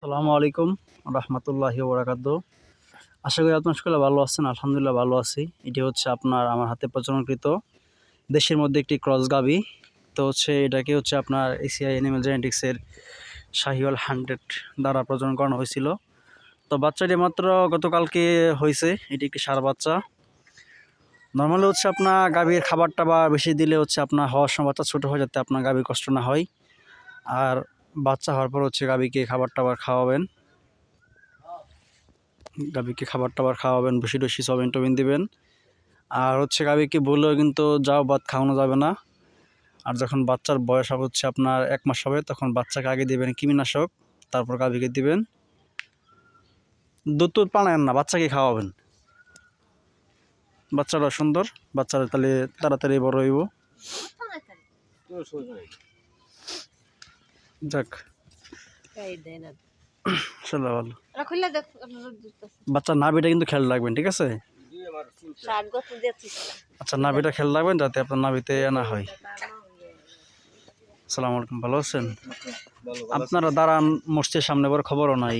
আসসালামু আলাইকুম রহমতুল্লাহি ওবরাকাতুহু। আশা করি আপনার সকলে ভালো আছেন। আলহামদুলিল্লাহ ভালো আছি। এটি হচ্ছে আপনার আমার হাতে প্রজননকৃত দেশের মধ্যে একটি ক্রস গাভী। তো হচ্ছে এটাকে হচ্ছে আপনার এসিআই অ্যানিমাল জেনেটিক্সের শাহিওয়াল 100 দ্বারা প্রজনন করানো হয়েছিল। তো বাচ্চাটি মাত্র গতকালকে হয়েছে। এটি একটি ষাঁড় বাচ্চা। নর্মালি হচ্ছে আপনার গাভীর খাবার টাবার বেশি দিলে হচ্ছে আপনার হওয়ার সময় বাচ্চা ছোটো হয়, যাতে আপনার গাভীর কষ্ট না হয়। আর বাচ্চা হওয়ার পর হচ্ছে গাভীকে খাবার টাবার খাওয়াবেন, বেশি বেশি সবিন টবিন দিবেন। আর হচ্ছে গাভীকে বললেও কিন্তু যাও ভাত খাওয়ানো যাবে না। আর যখন বাচ্চার বয়স হবে হচ্ছে আপনার 1 মাস হবে, তখন বাচ্চাকে আগে দিবেন কৃমিনাশক, তারপর গাভীকে দিবেন। দুধ টুধ পানায়েন না, বাচ্চাকে খাওয়াবেন। বাচ্চাটা সুন্দর, বাচ্চারা তাহলে তাড়াতাড়ি বড় হইব। যাক ভালো। বাচ্চার নাভিটা কিন্তু খেয়াল রাখবেন, ঠিক আছে? আচ্ছা, নাভিটা খেয়াল রাখবেন যাতে আপনার নাভিতে না হয়। আসসালামু আলাইকুম, ভালো আছেন? আপনারা দাঁড়ান, মসজিদের সামনে বড় খবরও নাই।